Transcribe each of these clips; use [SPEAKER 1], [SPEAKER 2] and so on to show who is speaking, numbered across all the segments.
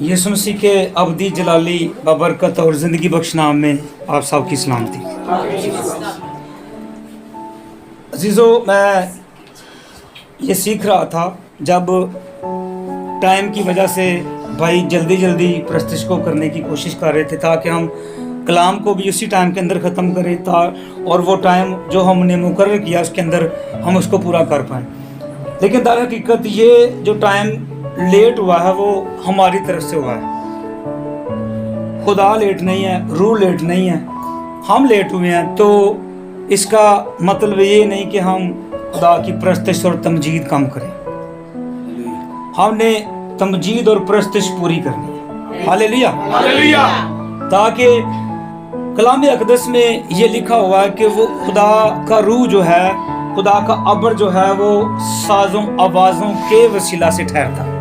[SPEAKER 1] यीशु मसीह के अब्दी जलाली बबरकत और ज़िंदगी बख्श नाम में आप सब की सलामती। अजीज़ों, मैं ये सीख रहा था जब टाइम की वजह से भाई जल्दी जल्दी प्रस्तुति को करने की कोशिश कर रहे थे ताकि हम कलाम को भी उसी टाइम के अंदर ख़त्म करें और वो टाइम जो हमने मुकर्रर किया उसके अंदर हम उसको पूरा कर पाएँ। लेकिन दर हकीकत ये जो टाइम लेट हुआ है वो हमारी तरफ से हुआ है। खुदा लेट नहीं है, रूह लेट नहीं है, हम लेट हुए हैं। तो इसका मतलब ये नहीं कि हम खुदा की प्रस्तुति और तमजीद कम करें। हमने तमजीद और प्रस्तुति पूरी करनी है। Hallelujah hallelujah. ताकि कलाम अक़दस में ये लिखा हुआ है कि वो खुदा का रूह जो है, खुदा का अबर जो है वो साजों आवाज़ों के वसीला से ठहरता।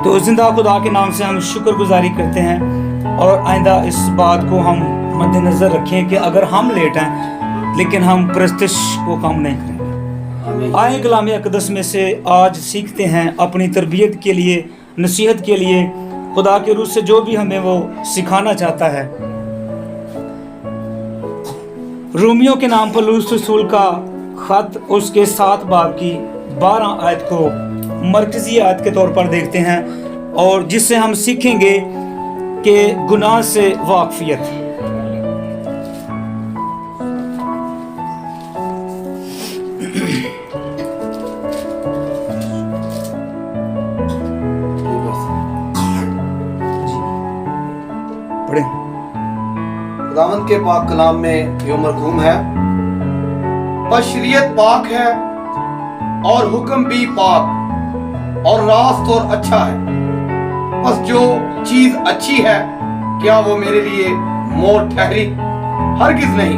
[SPEAKER 1] तो जिंदा खुदा के नाम से हम शुक्रगुजारी करते हैं और आइंदा इस बात को हम मद्देनज़र रखें कि अगर हम लेट हैं लेकिन हम प्रस्तुति को कम नहीं करेंगे। आए कलाम अक़दस में से आज सीखते हैं अपनी तरबियत के लिए, नसीहत के लिए खुदा के रूह से जो भी हमें वो सिखाना चाहता है। रोमियो के नाम पर लूस रसूल का ख़त उसके 7 बाब की 12 आयत को मरकज़ी आयत के तौर पर देखते हैं और जिससे हम सीखेंगे कि गुनाह से वाकफियत। पढ़ें।
[SPEAKER 2] खुदावंद के पाक कलाम में यूं मरकूम है, पर शरीयत पाक है और हुक्म भी पाक और रास्त और अच्छा है। बस जो चीज अच्छी है क्या वो मेरे लिए मौत ठहरी? हरगिज नहीं,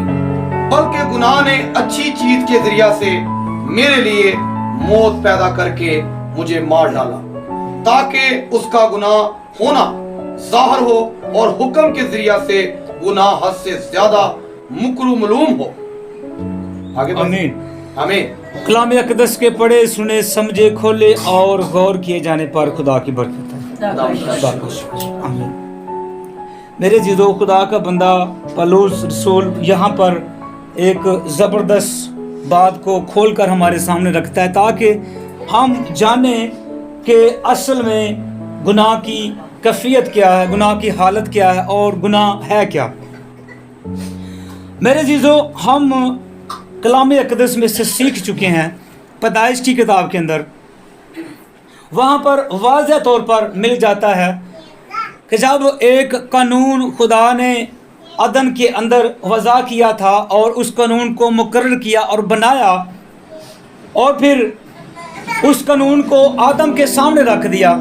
[SPEAKER 2] बल्कि गुनाह ने अच्छी चीज के जरिया से मेरे लिए मौत पैदा करके मुझे मार डाला, ताकि उसका गुनाह होना जाहिर हो और हुक्म के जरिया से गुनाह हद से ज्यादा मुकरू मलूम हो। आगे
[SPEAKER 1] आमीन
[SPEAKER 2] आमीन।
[SPEAKER 1] कलाम अक़दस के पढ़े सुने समझे खोले और गौर किए जाने पर खुदा की बरकत है। आमीन। मेरे जीजो, खुदा का बंदा पौलुस रसूल यहाँ पर एक ज़बरदस्त बात को खोलकर हमारे सामने रखता है ताकि हम जाने कि असल में गुनाह की कैफियत क्या है, गुनाह की हालत क्या है और गुनाह है क्या। मेरे जीजो, हम कलाम अक़दस में से सीख चुके हैं पैदाइश की किताब के अंदर, वहाँ पर वाज़ह तौर पर मिल जाता है कि जब एक कानून खुदा ने अदन के अंदर वज़ा किया था और उस कानून को मुकर्रर किया और बनाया और फिर उस कानून को आदम के सामने रख दिया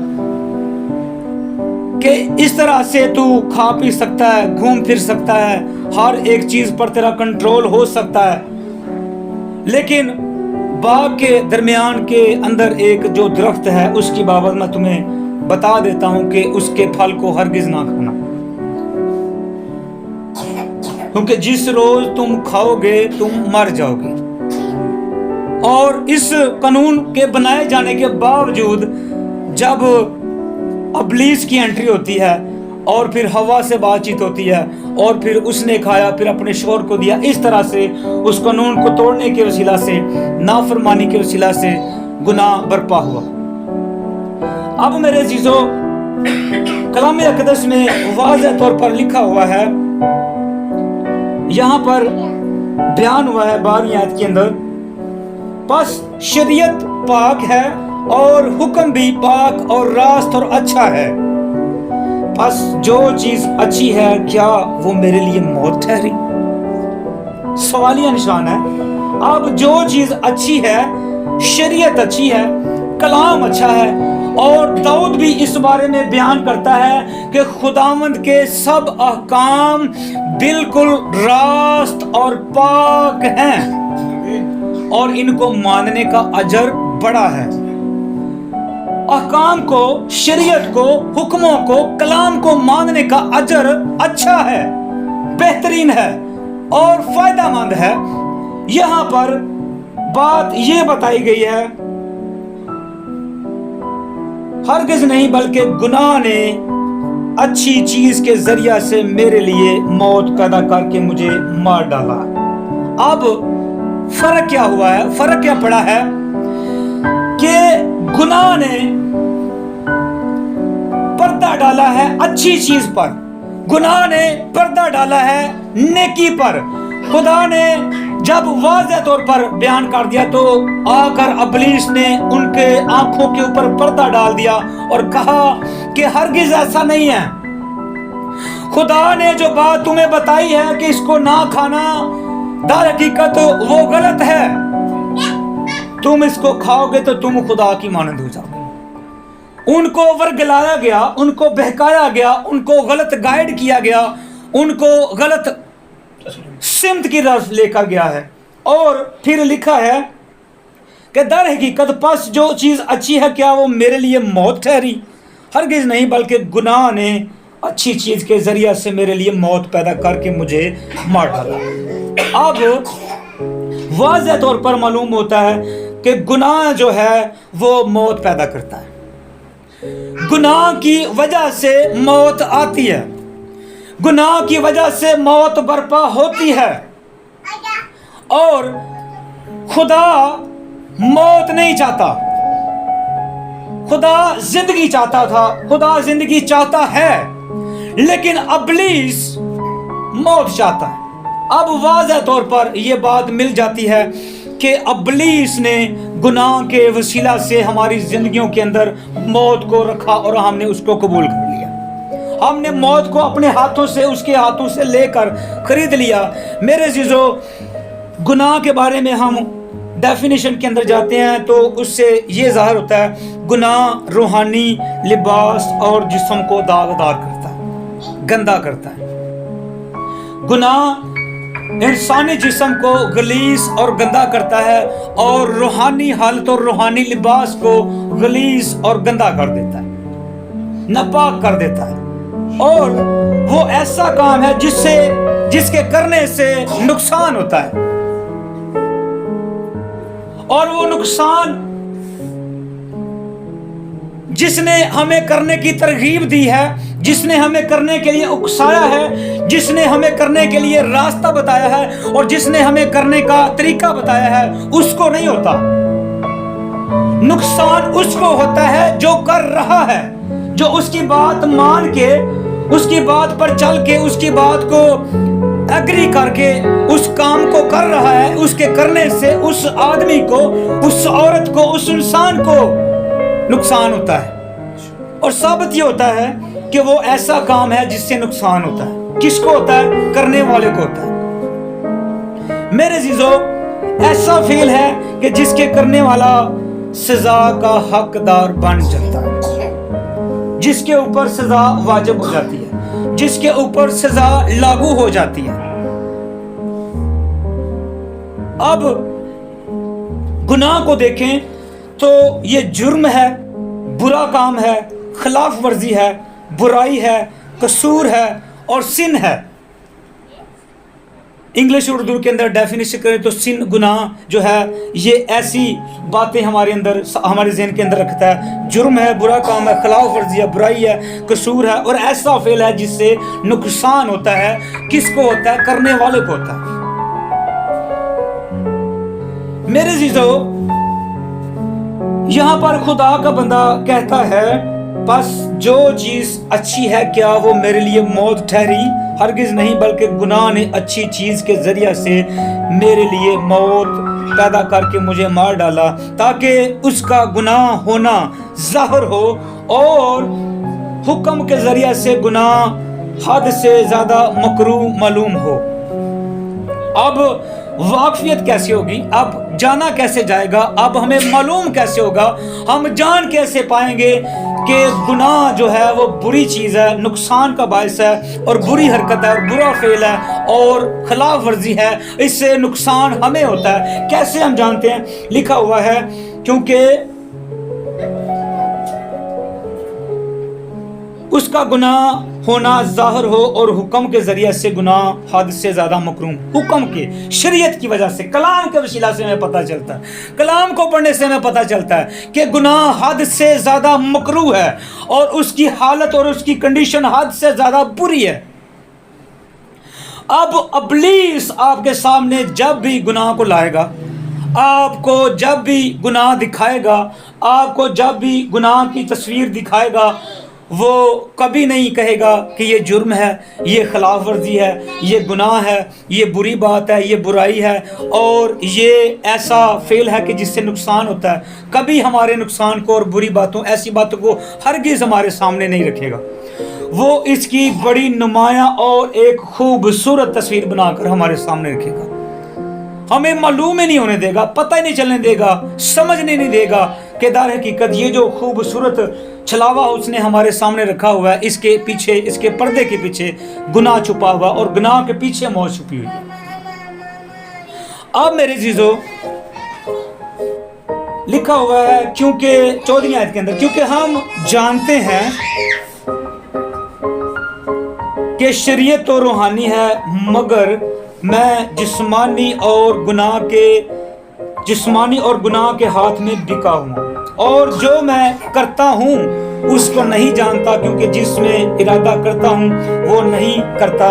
[SPEAKER 1] कि इस तरह से तू खा पी सकता है, घूम फिर सकता है, हर एक चीज़ पर तेरा कंट्रोल हो सकता है। लेकिन बाग के दरमियान के अंदर एक जो दरख्त है उसकी बाबत मैं तुम्हें बता देता हूं कि उसके फल को हरगिज ना खाना, क्योंकि जिस रोज तुम खाओगे तुम मर जाओगे। और इस कानून के बनाए जाने के बावजूद जब इब्लीस की एंट्री होती है और फिर हवा से बातचीत होती है और फिर उसने खाया, फिर अपने शोर को दिया, इस तरह से उस कानून को तोड़ने के वसीला से, नाफरमानी के वसीला से गुनाह बर्पा हुआ। अब मेरे चीजों, कलाम अक़दस में वाज़ह तौर पर लिखा हुआ है, यहाँ पर बयान हुआ है 12वीं आयत के अंदर, बस शरीयत पाक है और हुक्म भी पाक और रास्त और अच्छा है। बस जो चीज अच्छी है क्या वो मेरे लिए मौत ठहरी? सवालिया निशान है। अब जो चीज अच्छी है, शरीयत अच्छी है, कलाम अच्छा है और दाऊद भी इस बारे में बयान करता है कि खुदावंद के सब अहकाम बिल्कुल रास्त और पाक हैं और इनको मानने का अजर बड़ा है। अहकाम को, शरीयत को, हुक्मों को, कलाम को मानने का अजर अच्छा है, बेहतरीन है और फायदेमंद है। यहाँ पर बात ये बताई गई है हरगिज नहीं बल्कि गुनाह ने अच्छी चीज के जरिया से मेरे लिए मौत पैदा करके मुझे मार डाला। अब फर्क क्या हुआ है, फर्क क्या पड़ा है कि गुनाह ने पर्दा डाला है अच्छी चीज पर, गुनाह ने पर्दा डाला है नेकी पर। खुदा ने जब वाज़ेह तौर पर बयान कर दिया तो आकर इब्लीस ने उनके आंखों के ऊपर पर्दा डाल दिया और कहा कि हरगिज ऐसा नहीं है, खुदा ने जो बात तुम्हें बताई है कि इसको ना खाना, दर हकीकत वो गलत है, तुम इसको खाओगे तो तुम खुदा की मानंद हो जाओगे। उनको वर्गलाया गया, उनको बहकाया गया, उनको गलत गाइड किया गया, उनको गलत सिमत की तरफ लेकर गया है। और फिर लिखा है कि दर हकीकत पस जो चीज़ अच्छी है क्या वो मेरे लिए मौत ठहरी? हरगिज नहीं बल्कि गुनाह ने अच्छी चीज़ के जरिए से मेरे लिए मौत पैदा करके मुझे मार डाला। अब वाज़ेह तौर पर मालूम होता है कि गुनाह जो है वो मौत पैदा करता है। गुनाह की वजह से मौत आती है, गुनाह की वजह से मौत बर्पा होती है। और खुदा मौत नहीं चाहता, खुदा जिंदगी चाहता था, खुदा जिंदगी चाहता है, लेकिन इब्लीस मौत चाहता है। अब वाज़ेह तौर पर यह बात मिल जाती है कि इब्लीस ने गुनाह के वसीला से हमारी जिंदगियों के अंदर मौत को रखा और हमने उसको कबूल कर लिया। हमने मौत को अपने हाथों से, उसके हाथों से लेकर खरीद लिया। मेरे अज़ीज़ों, गुनाह के बारे में हम डेफिनेशन के अंदर जाते हैं तो उससे ये ज़ाहिर होता है गुनाह रूहानी लिबास और जिस्म को दागदार करता है, गंदा करता है। गुनाह इंसानी जिस्म को गलीस और गंदा करता है और रूहानी हालत और रूहानी लिबास को गलीस और गंदा कर देता है, नापाक कर देता है। और वो ऐसा काम है जिसके करने से नुकसान होता है, और वो नुकसान जिसने हमें करने की तरगीब दी है, जिसने हमें करने के लिए उकसाया है, जिसने हमें करने के लिए रास्ता बताया है और जिसने हमें करने का तरीका बताया है, उसको नहीं होता। नुकसान उसको होता है जो कर रहा है, जो उसकी बात मान के, उसकी बात पर चल के, उसकी बात को एग्री करके उस काम को कर रहा है। उसके करने से उस आदमी को, उस औरत को, उस इंसान को नुकसान होता है। और साबित ये होता है कि वो ऐसा काम है जिससे नुकसान होता है। किसको होता है? करने वाले को होता है। मेरे अज़ीज़ों, ऐसा फेल है कि जिसके करने वाला सजा का हकदार बन जाता है, जिसके ऊपर सजा वाजिब हो जाती है, जिसके ऊपर सजा लागू हो जाती है। अब गुनाह को देखें तो ये जुर्म है, बुरा काम है, खिलाफ वर्जी है, बुराई है, कसूर है और सिन है। इंग्लिश उर्दू के अंदर डेफिनेशन करें तो सिन, गुनाह जो है, ये ऐसी बातें हमारे अंदर, हमारे ज़हन के अंदर रखता है। जुर्म है, बुरा काम है, खिलाफ वर्जी है, बुराई है, कसूर है और ऐसा फेल है जिससे नुकसान होता है। किसको होता है? करने वाले को होता है। मेरे अज़ीज़ों, यहाँ पर खुदा का बंदा कहता है बस जो चीज़ अच्छी है क्या वो मेरे लिए मौत ठहरी? हरगिज नहीं बल्कि गुनाह ने अच्छी चीज़ के ज़रिए से मेरे लिए मौत पैदा करके मुझे मार डाला, ताकि उसका गुनाह होना ज़ाहिर हो और हुक्म के ज़रिए से गुनाह हद से ज़्यादा मकरूह मालूम हो। अब वाकफियत कैसे होगी? अब जाना कैसे जाएगा? अब हमें मालूम कैसे होगा? हम जान कैसे पाएंगे कि गुनाह जो है वो बुरी चीज़ है, नुकसान का बायस है और बुरी हरकत है और बुरा फेल है और खिलाफ वर्जी है, इससे नुकसान हमें होता है। कैसे हम जानते हैं? लिखा हुआ है, क्योंकि اس کا گناہ ہونا ظاہر ہو اور حکم کے ذریعے سے گناہ حد سے زیادہ مکروم، حکم کے، شریعت کی وجہ سے، کلام کے وسیلہ سے ہمیں پتہ چلتا ہے، کلام کو پڑھنے سے ہمیں پتہ چلتا ہے کہ گناہ حد سے زیادہ مکروہ ہے اور اس کی حالت اور اس کی کنڈیشن حد سے زیادہ بری ہے۔ اب ابلیس آپ کے سامنے جب بھی گناہ کو لائے گا، آپ کو جب بھی گناہ دکھائے گا، آپ کو جب بھی گناہ کی تصویر دکھائے گا، وہ کبھی نہیں کہے گا کہ یہ جرم ہے، یہ خلاف ورزی ہے، یہ گناہ ہے، یہ بری بات ہے، یہ برائی ہے اور یہ ایسا فعل ہے کہ جس سے نقصان ہوتا ہے۔ کبھی ہمارے نقصان کو اور بری باتوں، ایسی باتوں کو ہرگز ہمارے سامنے نہیں رکھے گا۔ وہ اس کی بڑی نمایاں اور ایک خوبصورت تصویر بنا کر ہمارے سامنے رکھے گا۔ ہمیں معلوم ہی نہیں ہونے دے گا، پتہ ہی نہیں چلنے دے گا، سمجھنے نہیں دے گا کہ در حقیقت یہ جو خوبصورت چھلاوا اس نے ہمارے سامنے رکھا ہوا ہے، اس کے پیچھے، اس کے پردے کے پیچھے گناہ چھپا ہوا اور گناہ کے پیچھے موت چھپی ہوئی ہے۔ اب میرے عزیزو لکھا ہوا ہے، کیونکہ 14 آیت کے اندر، کیونکہ ہم جانتے ہیں کہ شریعت تو روحانی ہے، مگر میں جسمانی اور گناہ کے ہاتھ میں بکا ہوں، اور جو میں کرتا ہوں اس کو نہیں جانتا، کیونکہ جس میں ارادہ کرتا ہوں وہ نہیں کرتا،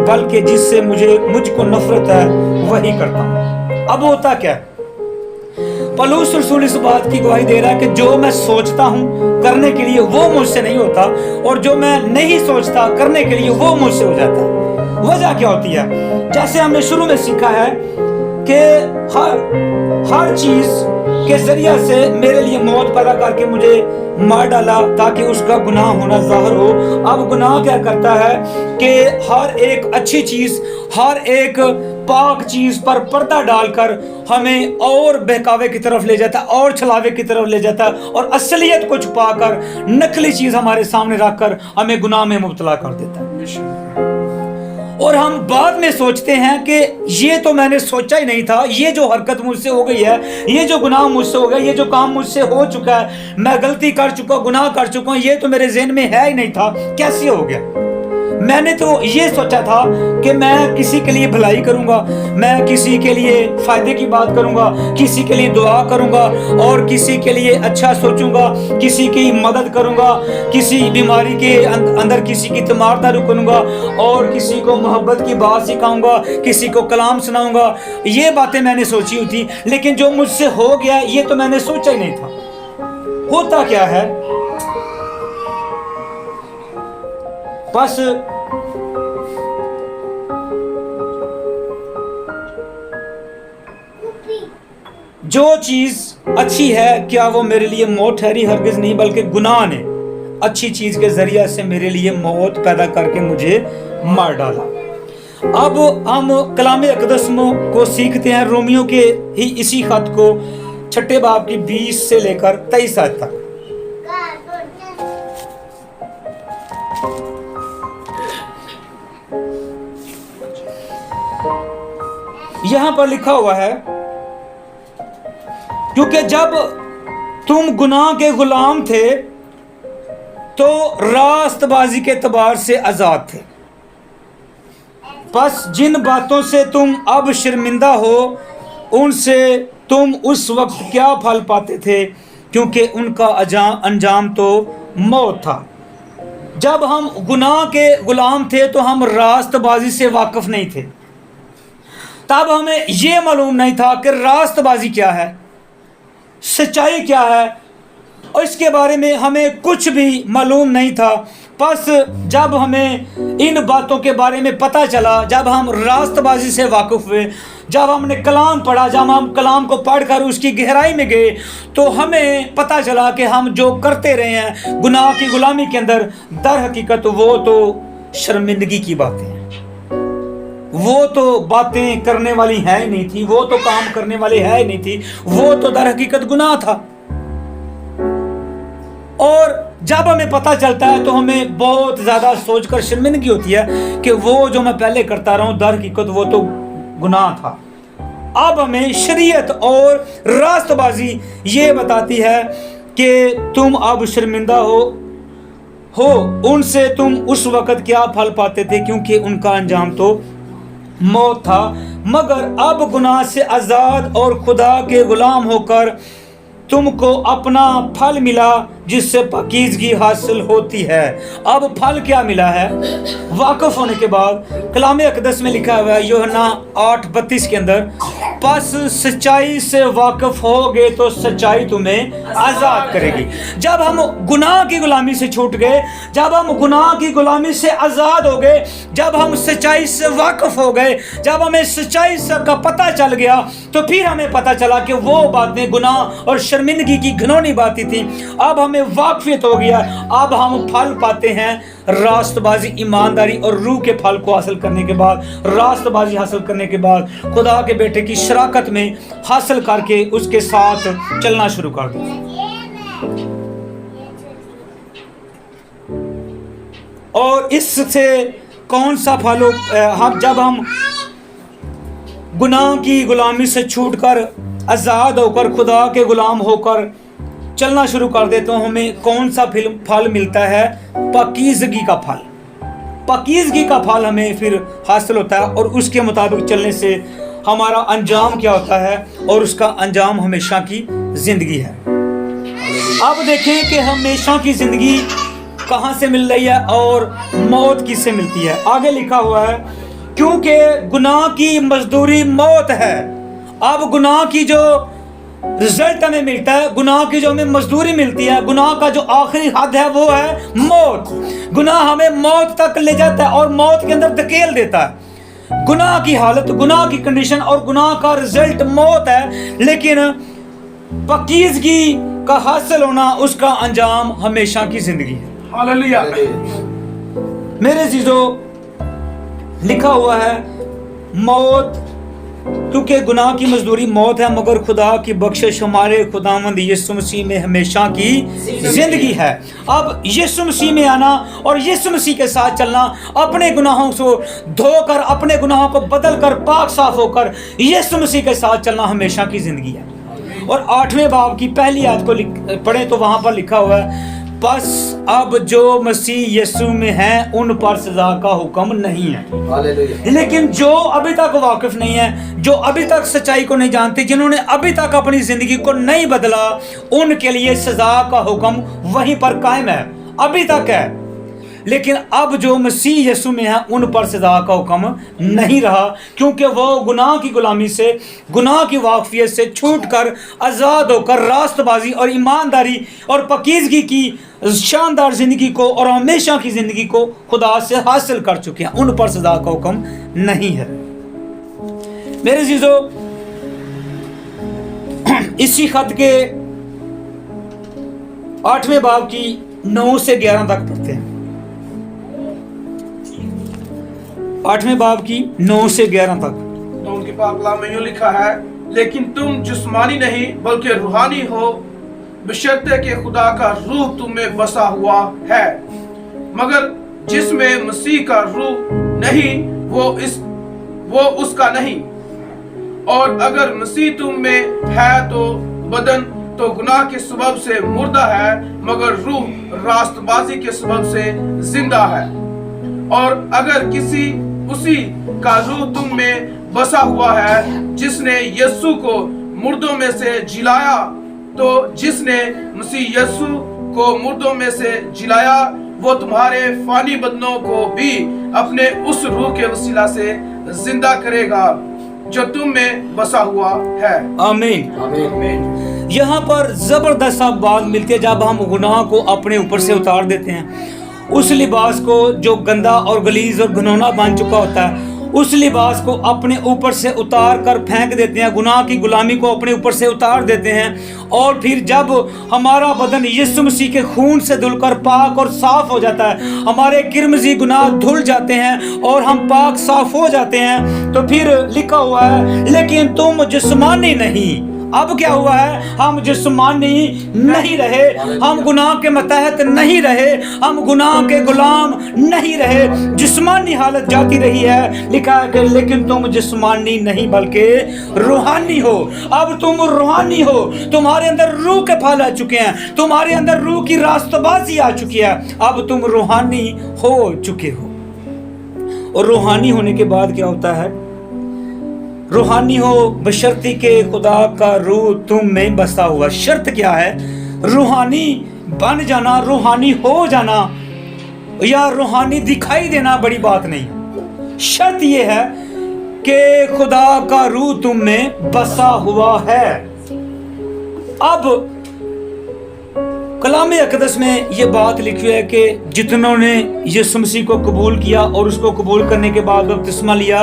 [SPEAKER 1] بلکہ جس سے مجھ کو نفرت ہے وہی کرتا ہوں۔ اب ہوتا کیا ہے؟ پولس رسول اس بات کی گواہی دے رہا ہے کہ جو میں سوچتا ہوں کرنے کے لیے وہ مجھ سے نہیں ہوتا، اور جو میں نہیں سوچتا کرنے کے لیے وہ مجھ سے ہو جاتا ہے۔ وجہ کیا ہوتی ہے؟ جیسے ہم نے شروع میں سیکھا ہے کہ ہر چیز کے ذریعے سے میرے لیے موت پیدا کر کے مجھے مار ڈالا تاکہ اس کا گناہ ہونا ظاہر ہو۔ اب گناہ کیا کرتا ہے کہ ہر ایک اچھی چیز، ہر ایک پاک چیز پر پردہ ڈال کر ہمیں اور بہکاوے کی طرف لے جاتا ہے، اور چھلاوے کی طرف لے جاتا ہے، اور اصلیت کو چھپا کر نقلی چیز ہمارے سامنے رکھ کر ہمیں گناہ میں مبتلا کر دیتا ہے۔ اور ہم بعد میں سوچتے ہیں کہ یہ تو میں نے سوچا ہی نہیں تھا، یہ جو حرکت مجھ سے ہو گئی ہے، یہ جو گناہ مجھ سے ہو گیا، یہ جو کام مجھ سے ہو چکا ہے، میں غلطی کر چکا، گناہ کر چکا ہوں، یہ تو میرے ذہن میں ہے ہی نہیں تھا، کیسے ہو گیا؟ میں نے تو یہ سوچا تھا کہ میں کسی کے لیے بھلائی کروں گا، میں کسی کے لیے فائدے کی بات کروں گا، کسی کے لیے دعا کروں گا، اور کسی کے لیے اچھا سوچوں گا، کسی کی مدد کروں گا، کسی بیماری کے اندر کسی کی تیمارداری کروں گا، اور کسی کو محبت کی بات سکھاؤں گا، کسی کو کلام سناؤں گا۔ یہ باتیں میں نے سوچی ہوئی تھی، لیکن جو مجھ سے ہو گیا یہ تو میں نے سوچا ہی نہیں تھا۔ ہوتا کیا ہے؟ بس جو چیز اچھی ہے کیا وہ میرے لیے موت ٹھہری؟ ہرگز نہیں، بلکہ گناہ نے اچھی چیز کے ذریعے سے میرے لیے موت پیدا کر کے مجھے مار ڈالا۔ اب ہم کلام اقدس کو سیکھتے ہیں، رومیوں کے ہی اسی خط کو 6 باب کی 20 سے لے کر 23 آیت تک۔ یہاں پر لکھا ہوا ہے، کیونکہ جب تم گناہ کے غلام تھے تو راست بازی کے اعتبار سے آزاد تھے، پس جن باتوں سے تم اب شرمندہ ہو ان سے تم اس وقت کیا پھل پاتے تھے، کیونکہ ان کا انجام تو موت تھا۔ جب ہم گناہ کے غلام تھے تو ہم راست بازی سے واقف نہیں تھے، تب ہمیں یہ معلوم نہیں تھا کہ راست بازی کیا ہے، سچائی کیا ہے، اور اس کے بارے میں ہمیں کچھ بھی معلوم نہیں تھا۔ پس جب ہمیں ان باتوں کے بارے میں پتہ چلا، جب ہم راست بازی سے واقف ہوئے، جب ہم نے کلام پڑھا، جب ہم کلام کو پڑھ کر اس کی گہرائی میں گئے، تو ہمیں پتہ چلا کہ ہم جو کرتے رہے ہیں گناہ کی غلامی کے اندر، در حقیقت وہ تو شرمندگی کی باتیں ہیں، وہ تو باتیں کرنے والی ہے ہی نہیں تھی، وہ تو کام کرنے والی ہے ہی نہیں تھی، وہ تو در حقیقت گناہ تھا۔ اور جب ہمیں پتہ چلتا ہے تو ہمیں بہت زیادہ سوچ کر شرمندگی ہوتی ہے کہ وہ جو میں پہلے کرتا رہا ہوں در حقیقت وہ تو گناہ تھا۔ اب ہمیں شریعت اور راست بازی یہ بتاتی ہے کہ تم اب شرمندہ हो उनसे तुम उस वक़्त क्या फल पाते थे, क्योंकि उनका अंजाम तो मौत था। मगर अब गुनाह से आज़ाद और खुदा के गुलाम होकर तुमको अपना फल मिला, जिससे पाकीज़गी हासिल होती है। अब फल क्या मिला है? वाक़िफ़ होने के बाद कलाम अक़दस में लिखा हुआ है यूहन्ना 8:32 के अंदर, बस सच्चाई से वाकिफ होगे तो सच्चाई तुम्हें आज़ाद करेगी। जब हम गुनाह की गुलामी से छूट गए, जब हम गुनाह की गुलामी से आज़ाद हो गए, जब हम सच्चाई से वाकिफ हो गए, जब हमें सच्चाई का पता चल गया, तो फिर हमें पता चला कि वो बातें गुनाह और शर्मिंदगी की घिनौनी बातें थी। अब हमें वाकफियत हो गया, अब हम फल पाते हैं, रास्तबाजी, ईमानदारी और रूह के फल को हासिल करने के बाद, रास्तबाजी हासिल करने के बाद खुदा के बेटे की शराकत में हासिल करके उसके साथ चलना शुरू कर दो। और इससे कौन सा फल हम जब हम गुनाह की गुलामी से छूटकर आज़ाद होकर खुदा के गुलाम होकर चलना शुरू कर दे, तो हमें कौन सा फल मिलता है? पाकीज़गी का फल। पाकीज़गी का फल हमें फिर हासिल होता है, और उसके मुताबिक चलने से हमारा अंजाम क्या होता है? और उसका अंजाम हमेशा की ज़िंदगी है। अब देखें कि हमेशा की ज़िंदगी कहाँ से मिल रही है और मौत किससे मिलती है। आगे लिखा हुआ है, क्योंकि गुनाह की मजदूरी मौत है। अब गुनाह की जो रिजल्ट हमें मिलता है, गुनाह की जो हमें मजदूरी मिलती है, गुनाह का जो आखिरी हद है वो है मौत। गुनाह हमें मौत तक ले जाता है और मौत के अंदर धकेल देता है। गुनाह की हालत, गुनाह की कंडीशन और गुनाह का रिजल्ट मौत है, लेकिन पाकीज़गी का हासिल होना, उसका अंजाम हमेशा की जिंदगी है। हालेलुया। मेरे अज़ीज़ों, लिखा हुआ है मौत, क्योंकि गुनाह की मजदूरी मौत है, मगर खुदा की बख्शिश हमारे खुदावंद यीशु मसीह में हमेशा की जिंदगी है। अब यीशु मसीह में आना और यीशु मसीह के साथ चलना, अपने गुनाहों को धोकर, अपने गुनाहों को बदल कर पाक साफ होकर यीशु मसीह के साथ चलना हमेशा की जिंदगी है। और 8वें बाब की पहली आयत को पढ़े तो वहां पर लिखा हुआ है, बस अब जो मसीह यीशु में हैं उन पर सजा का हुक्म नहीं है। लेकिन जो अभी तक वाकिफ नहीं है, जो अभी तक सच्चाई को नहीं जानते, जिन्होंने अभी तक अपनी जिंदगी को नहीं बदला, उनके लिए सजा का हुक्म वहीं पर कायम है, अभी तक है। लेकिन अब जो मसीह यीशु में है उन पर सजा का हुक्म नहीं रहा, क्योंकि वो गुनाह की गुलामी से, गुनाह की वाकफियत से छूटकर आज़ाद होकर रास्तबाजी और ईमानदारी और पाकीज़गी की शानदार ज़िंदगी को और हमेशा की ज़िंदगी को खुदा से हासिल कर चुके हैं। उन पर सजा का हुक्म नहीं है। मेरे अज़ीज़ों, इसी खत के 8वें बाब की 9 से 11 तक पढ़ते हैं। 8वें बाब की 9 से 11 तक।
[SPEAKER 3] तो उनके पाक कलाम में यूं लिखा है, लेकिन तुम जिस्मानी नहीं बल्कि रूहानी हो, बशर्ते कि खुदा का रूह तुम में बसा हुआ है। मगर जिसमें मसीह का रूह नहीं वो उसका नहीं। और अगर मसीह तुम में है तो बदन तो गुनाह के सबब से मुर्दा है, मगर रूह रास्तबाजी के सबब से जिंदा है। और अगर उसी का रूह तुम में बसा हुआ है, जिसने यीशु को मुर्दों में से जिलाया, तो जिसने मसीह यीशु को मुर्दों में से जिलाया, वो तुम्हारे फानी बदनों को भी अपने उस रूह के वसीला से जिंदा करेगा जो तुम में बसा हुआ है।
[SPEAKER 1] आमीन, आमीन। यहाँ पर जबरदस्त बात मिलती है, जब हम गुनाह को अपने ऊपर से उतार देते हैं, उस लिबास को जो गंदा और गलीज और घिनौना बन चुका होता है, उस लिबास को अपने ऊपर से उतार कर फेंक देते हैं, गुनाह की गुलामी को अपने ऊपर से उतार देते हैं। और फिर जब हमारा बदन यीशु मसीह के खून से धुलकर पाक और साफ हो जाता है, हमारे किरमजी गुनाह धुल जाते हैं और हम पाक साफ हो जाते हैं, तो फिर लिखा हुआ है, लेकिन तुम जिस्मानी नहीं। अब क्या हुआ है, हम जिस्मानी नहीं रहे, हम गुनाह के मतहत नहीं रहे, हम गुनाह के गुलाम नहीं रहे, जिस्मानी हालत जाती रही है। लिखा है कि लेकिन तुम जिस्मानी नहीं बल्कि रूहानी हो। अब तुम रूहानी हो, तुम्हारे अंदर रूह के फल आ चुके हैं, तुम्हारे अंदर रूह की रास्तबाजी आ चुकी है, अब तुम रूहानी हो चुके हो। और रूहानी होने के बाद क्या होता है, रूहानी हो बशर्ती के खुदा का रूह तुम में बसा हुआ। शर्त क्या है, रूहानी बन जाना, रूहानी हो जाना या रूहानी दिखाई देना बड़ी बात नहीं। शर्त यह है कि खुदा का रूह तुम में बसा हुआ है। अब कलाम अक़दस में ये बात लिखी है कि जितनों ने यीशु मसीह को कबूल किया और उसको कबूल करने के बाद बपतिस्मा लिया,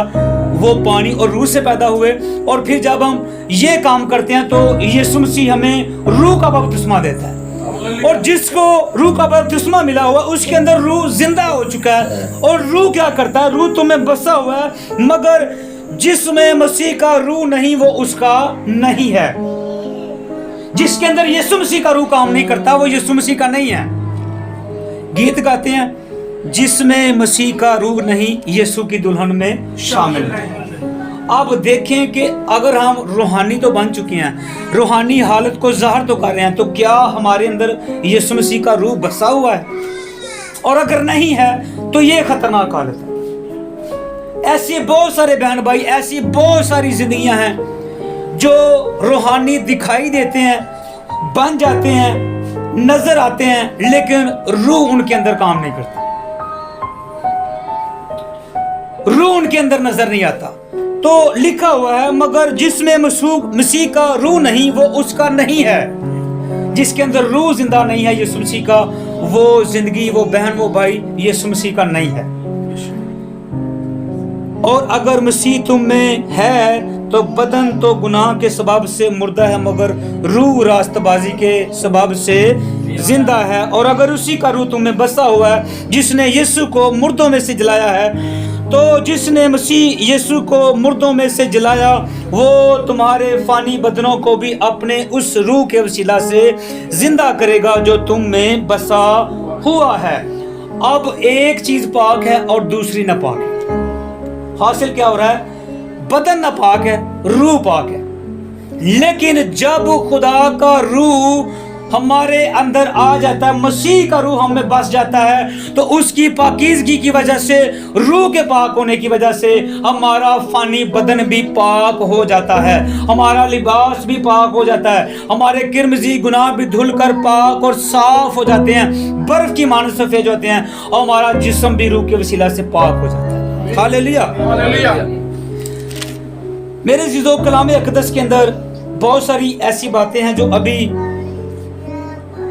[SPEAKER 1] वो पानी और रूह से पैदा हुए। और फिर जब हम ये काम करते हैं तो यीशु मसीह हमें रूह का बपतिस्मा देता है। और जिसको रूह का बपतिस्मा मिला हुआ उसके अंदर रूह जिंदा हो चुका है। और रूह क्या करता है, रूह तुम्हें बसा हुआ है, मगर जिसमें मसीह का रूह नहीं वो उसका नहीं है। जिसके अंदर यीशु मसीह का रूह काम नहीं करता वो यीशु मसीह का नहीं है। गीत गाते हैं, जिसमें मसीह का रूह नहीं यीशु की दुल्हन में शामिल है। अब देखें कि अगर हम रूहानी तो बन चुके हैं, रूहानी हालत को ज़ाहिर तो कर रहे हैं, तो क्या हमारे अंदर यीशु मसीह का रूह बसा हुआ है? और अगर नहीं है तो ये खतरनाक हालत है। ऐसे बहुत सारे बहन भाई, ऐसी बहुत सारी जिंदगियां हैं जो रूहानी दिखाई देते हैं, बन जाते हैं, नजर आते हैं, लेकिन रूह उनके अंदर काम नहीं करता, रूह उनके अंदर नजर नहीं आता। तो लिखा हुआ है, मगर जिसमें मसीह का रूह नहीं वो उसका नहीं है। जिसके अंदर रूह जिंदा नहीं है यीशु मसीह का, वो जिंदगी, वो बहन, वो भाई यीशु मसीह का नहीं है। और अगर मसीह तुम में है तो बदन तो गुनाह के सबब से मुर्दा है, मगर रूह रास्तबाजी के सबब से जिंदा है। और अगर उसी का रूह तुम में बसा हुआ है जिसने यीशु को मुर्दों में से जलाया है, तो जिसने मसीह यीशु को मुर्दों में से जलाया वो तुम्हारे फानी बदनों को भी अपने उस रूह के वसीला से जिंदा करेगा जो तुम में बसा हुआ है। अब एक चीज पाक है और दूसरी नापाक है। हासिल क्या हो रहा है, बदन नापाक है, रूह पाक है। लेकिन जब खुदा का रूह हमारे अंदर आ जाता है, मसीह का रूह हमें बस जाता है, तो उसकी पाकीज़गी की वजह से, रूह के पाक होने की वजह से हमारा फानी बदन भी पाक हो जाता है, हमारा लिबास भी पाक हो जाता है, हमारे किरमजी गुनाह भी धुलकर पाक और साफ हो जाते हैं, बर्फ की मानद सफेद होते हैं, और हमारा जिस्म भी रूह के वसीला से पाक हो जाता है। Hallelujah, hallelujah. मेरे अज़ीज़ों, कलाम अक़दस के अंदर बहुत सारी ऐसी बातें हैं जो अभी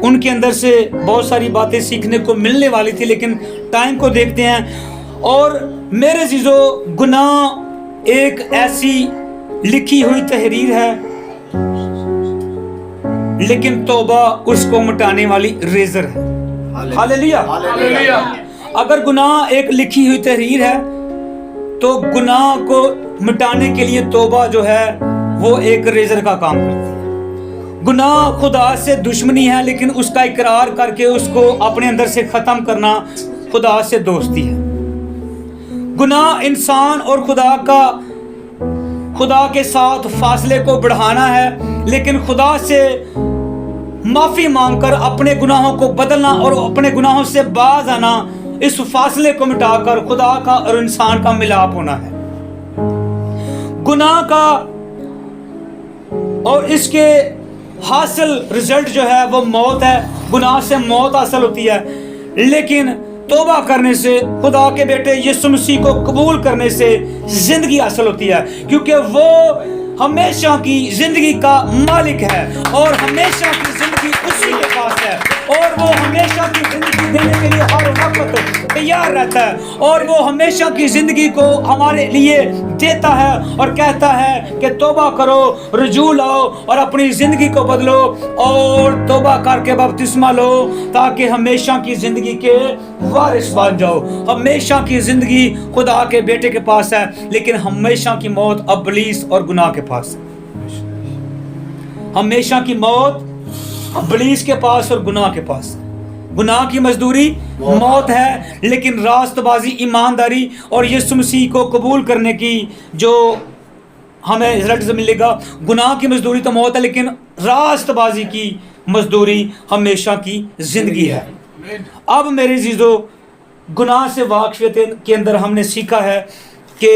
[SPEAKER 1] उनके अंदर से बहुत सारी बातें सीखने को मिलने वाली थी, लेकिन टाइम को देखते हैं। और मेरे अज़ीज़ों, गुनाह एक ऐसी लिखी हुई तहरीर है, लेकिन तौबा उसको मिटाने वाली रेजर है। Hallelujah, hallelujah. अगर गुनाह एक लिखी हुई तहरीर है तो गुनाह को मिटाने के लिए तौबा जो है वो एक रेजर का काम करती है। गुनाह खुदा से दुश्मनी है, लेकिन उसका इकरार करके उसको अपने अंदर से खत्म करना खुदा से दोस्ती है। गुनाह इंसान और खुदा के साथ फासले को बढ़ाना है, लेकिन खुदा से माफी मांगकर अपने गुनाहों को बदलना और अपने गुनाहों से बाज आना, इस फासले को मिटाकर खुदा का और इंसान का मिलाप होना है। गुनाह का और इसके हासिल रिजल्ट जो है वो मौत है। गुनाह से मौत हासिल होती है, लेकिन तौबा करने से, खुदा के बेटे यीशु मसीह को कबूल करने से जिंदगी हासिल होती है, क्योंकि वो हमेशा की जिंदगी का मालिक है और हमेशा की जिंदगी उसी के पास है, और वो हमेशा की जिंदगी देने के लिए हर वक्त तैयार रहता है, और वो हमेशा की जिंदगी को हमारे लिए देता है और कहता है कि तौबा करो, रुजू लाओ और अपनी जिंदगी को बदलो और तौबा करके बपतिस्मा लो, ताकि हमेशा की जिंदगी के वारिस बन जाओ। हमेशा की जिंदगी खुदा के बेटे के पास है, लेकिन हमेशा की मौत इब्लीस और गुनाह के पास है। हमेशा की मौत इब्लीस के पास और गुनाह के पास। गुनाह की मजदूरी मौत है, लेकिन रास्तबाजी, ईमानदारी और यीशु मसीह को कबूल करने की जो हमें रिजल्ट मिलेगा। गुनाह की मजदूरी तो मौत है, लेकिन रास्तबाजी की मजदूरी हमेशा की जिंदगी है। अब मेरे जीजो, गुनाह से वाकफियत के अंदर हमने सीखा है कि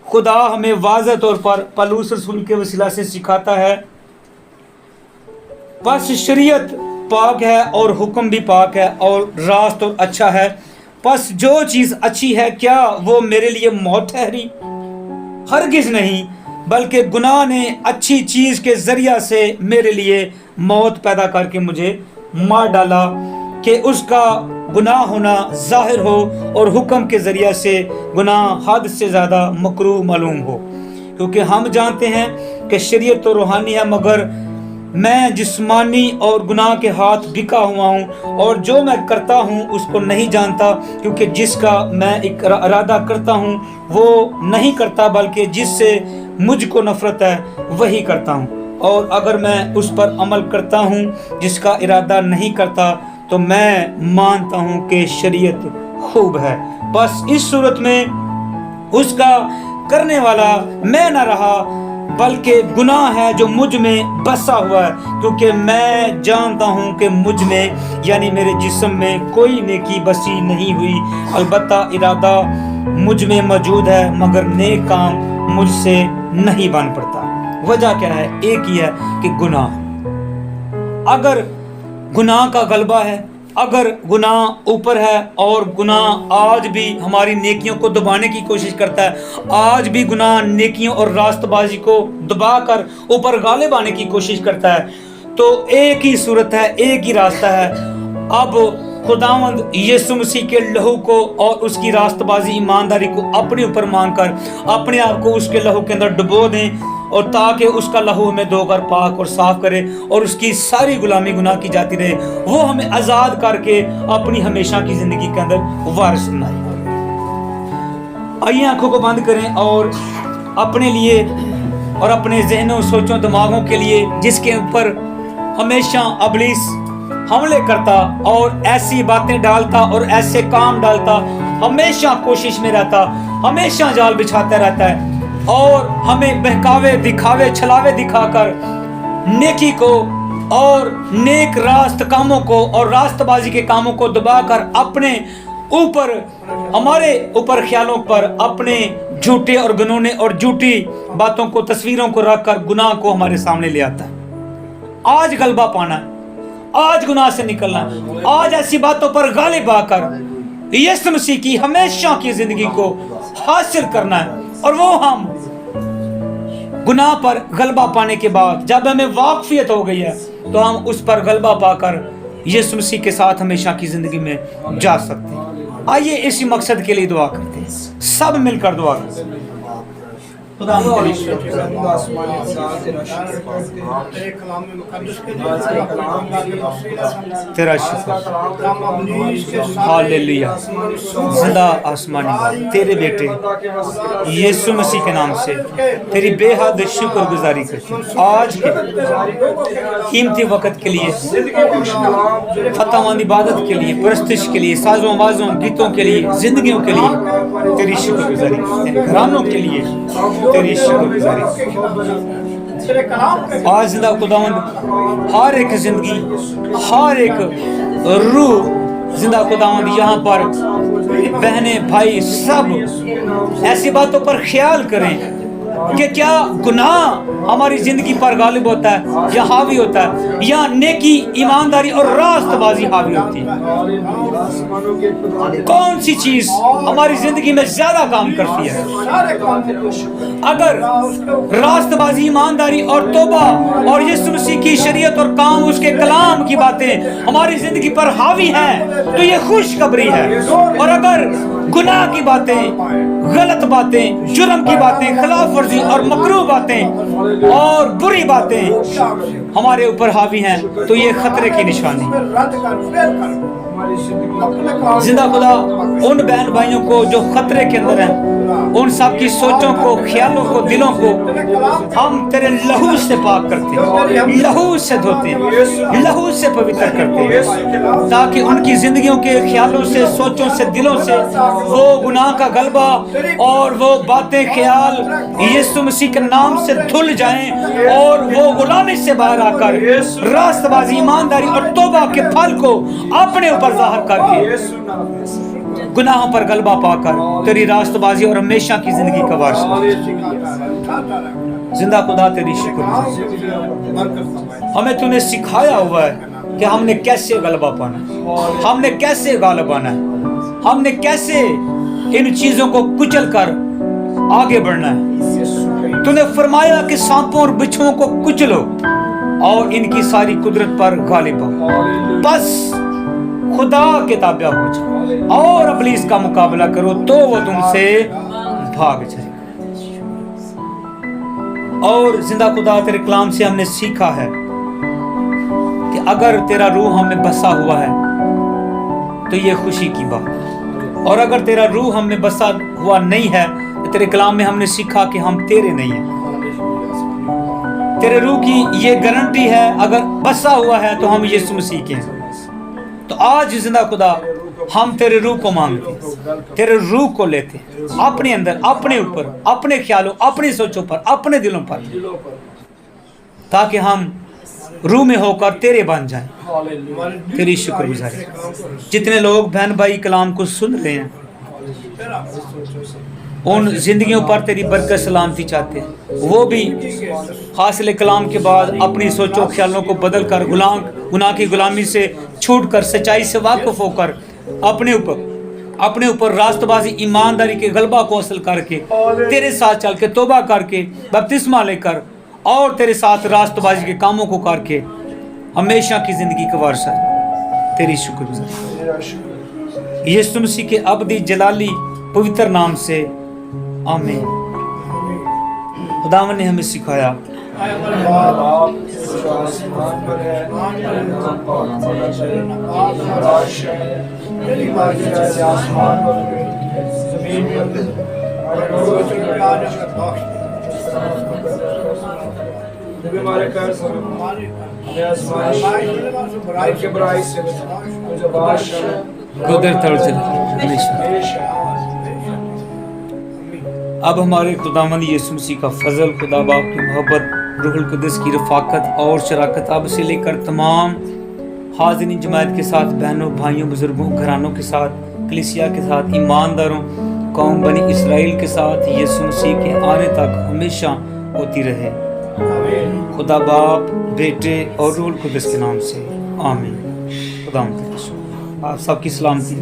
[SPEAKER 1] खुदा हमें वाज़ह तौर पर पौलुस रसूल के वसीला से सिखाता है, बस शरीयत पाक है और हुक्म भी पाक है और रास्त और अच्छा है। बस जो चीज़ अच्छी है, क्या वो मेरे लिए मौत ठहरी? हरगिज़ नहीं, बल्कि गुनाह ने अच्छी चीज़ के ज़रिया से मेरे लिए मौत पैदा करके मुझे मार डाला कि उसका गुनाह होना ज़ाहिर हो और हुक्म के ज़रिया से गुनाह हद से ज़्यादा मकरूह मालूम हो। क्योंकि हम जानते हैं कि शरीयत तो रूहानी है, मगर मैं जिस्मानी और गुनाह के हाथ बिका हुआ हूँ और जो मैं करता हूँ उसको नहीं जानता, क्योंकि जिसका मैं इरादा करता हूँ वो नहीं करता, बल्कि जिससे मुझको नफरत है वही करता हूँ। और अगर मैं उस पर अमल करता हूँ जिसका इरादा नहीं करता, तो मैं मानता हूँ कि शरीयत खूब है। बस इस सूरत में उसका करने वाला मैं न रहा, बल्कि गुनाह है जो मुझ में बसा हुआ है, क्योंकि मैं जानता हूँ कि मुझ में यानी मेरे जिस्म में कोई नेकी बसी नहीं हुई। अलबत्ता इरादा मुझ में मौजूद है, मगर नेक काम मुझसे नहीं बन पड़ता। वजह क्या है? एक ही है कि गुनाह। अगर गुनाह का गलबा है, अगर गुनाह ऊपर है और गुनाह आज भी हमारी नेकियों को दबाने की कोशिश करता है, आज भी गुनाह नेकियों और रास्तबाजी को दबाकर ऊपर गालिब आने की कोशिश करता है, तो एक ही सूरत है, एक ही रास्ता है। अब खुदावंद यीशु मसीह के लहू को और उसकी रास्तबाजी, ईमानदारी को अपने ऊपर मानकर अपने आप को उसके लहू के अंदर डुबो दें, और ताकि उसका लहू हमें धोकर पाक और साफ करे और उसकी सारी गुलामी गुनाह की जाती रहे, वो हमें आज़ाद करके अपनी हमेशा की ज़िंदगी के अंदर वारिस बनाए। आइए आंखों को बंद करें और अपने लिए और अपने जहनों, सोचों, दिमागों के लिए, जिसके ऊपर हमेशा इब्लीस हमले करता और ऐसी बातें डालता और ऐसे काम डालता, हमेशा कोशिश में रहता, हमेशा जाल बिछाता रहता है और हमें बहकावे, दिखावे, छलावे दिखाकर नेकी को और नेक रास्त कामों को और रास्तबाजी के कामों को दबाकर अपने ऊपर, हमारे ऊपर ख्यालों पर अपने झूठे और गनूने और झूठी बातों को, तस्वीरों को रखकर गुनाह को हमारे सामने ले आता है। आज गलबा पाना है, आज गुनाह से निकलना है, आज ऐसी बातों पर गालिब आकर यीशु मसीह की हमेशा की जिंदगी को हासिल करना है। और वो हम गुनाह पर गलबा पाने के बाद, जब हमें वाकफियत हो गई है, तो हम उस पर गलबा पाकर यीशु मसीह के साथ हमेशा की जिंदगी में जा सकते हैं। आइए इसी मकसद के लिए दुआ करते हैं, सब मिलकर दुआ करते हैं। खुदा तेरा शुक्र, हालेलुया। जिंदा आसमानी बाप, तेरे बेटे यीशु मसीह के नाम से तेरी बेहद शुक्रगुजारी करते हैं आज के कीमती वक्त के लिए, फतहमंद इबादत के लिए, परस्तिश के लिए, साजों आवाज़ों, गीतों के लिए, जिंदगियों के लिए तेरी शुक्रगुजारी करते हैं, घरानों के लिए तेरी शुक्रगुजारी। आज जिंदा खुदावंद हर एक जिंदगी, हर एक रूह जिंदा खुदावंद यहाँ पर बहने भाई सब ऐसी बातों पर ख्याल करें कि क्या गुनाह हमारी जिंदगी पर गालिब होता है या हावी होता है, या नेकी, ईमानदारी और रास्तबाजी हावी होती है। कौन सी चीज हमारी जिंदगी में ज्यादा काम करती है? अगर रास्तबाजी, ईमानदारी और तौबा और यीशु मसीह की शरीयत और काम, उसके कलाम की बातें हमारी जिंदगी पर हावी हैं, तो ये खुशखबरी है। और अगर गुनाह की बातें, गलत बातें, जुर्म की बातें, खिलाफ वर्जी और मकरूह बातें और बुरी बातें हमारे ऊपर हावी हैं, तो ये खतरे की निशानी। जिंदा खुदा उन बहन भाइयों को जो खतरे के अंदर हैं, उन सब की सोचों को, ख्यालों को, दिलों को हम तेरे लहू से पाक करते हैं, लहू से धोते हैं, लहू से पवित्र करते हैं, ताकि उनकी जिंदगियों के ख्यालों से, सोचों से, दिलों से वो गुनाह का गलबा और वो बातें, ख्याल यीशु मसीह के नाम से धुल जाएं और वो गुलामी से बाहर आकर रास्तबाजी, ईमानदारी और तौबा के फल को अपने ऊपर जाहिर करके गुनाहों पर गलबा पाकर तेरी रास्तबाजी और हमेशा की जिंदगी का वारिस। जिंदा खुदा तेरी शुक्र, हमें तूने सिखाया हुआ है कि हमने कैसे गलबा पाना है, हमने कैसे गालिब आना है, हमने कैसे इन चीजों को कुचल कर आगे बढ़ना है। तूने फरमाया कि सांपों और बिच्छुओं को कुचलो और इनकी सारी कुदरत पर गालिब हो। बस खुदा के ताबिया हो जाओ और इब्लीस का मुकाबला करो तो वो तुमसे भाग जाएगा। और जिंदा खुदा तेरे कलाम से हमने सीखा है कि अगर तेरा रूह हमें बसा हुआ है तो ये खुशी की बात है, और अगर तेरा रूह हमें बसा हुआ नहीं है तो तेरे कलाम में हमने सीखा कि हम तेरे नहीं हैं। तेरे रूह की ये गारंटी है, अगर बसा हुआ है तो हम यीशु मसीह के हैं। तो आज जिंदा खुदा हम तेरे रूह को मांगते, तेरे रूह को लेते अपने अंदर, अपने ऊपर, अपने ख्यालों, अपनी सोचों पर, अपने दिलों पर, ताकि हम रूह में होकर तेरे बन जाएं। तेरी शुक्रगुजारी। जितने लोग बहन भाई कलाम को सुन रहे हैं उन जिंदगियों पर तेरी बरकत सलामती चाहते हैं, वो भी हासिल कलाम के बाद अपनी सोचों ख्यालों को बदल कर गुनाह की गुलामी से छूट कर सच्चाई से वाकिफ होकर अपने ऊपर रास्तबाजी, ईमानदारी के गलबा को हासिल करके तेरे साथ चल के तौबा करके बपतिस्मा लेकर और तेरे साथ रास्तबाजी के कामों को करके हमेशा की जिंदगी का वारिस है। तेरी शुक्र यीशु मसीह के अब्दी जलाली पवित्र नाम से आमीन। खुदावन ने हमें सिखाया अब हमारे खुदावंद यीशु मसीह का फजल, खुदा बाप की मोहब्बत, रूहुल कुद्दुस की रफ़ाकत और शराकत अब से लेकर तमाम हाज़िरीन जमात के साथ, बहनों, भाइयों, बुजुर्गों, घरानों के साथ, कलीसिया के साथ, ईमानदारों, कौम बनी इसराइल के साथ यीशु मसीह के आने तक हमेशा होती रहे। खुदा बाप, बेटे और रूहुल कुद्दुस के नाम से आमीन। खुदा आप सबकी सलामती।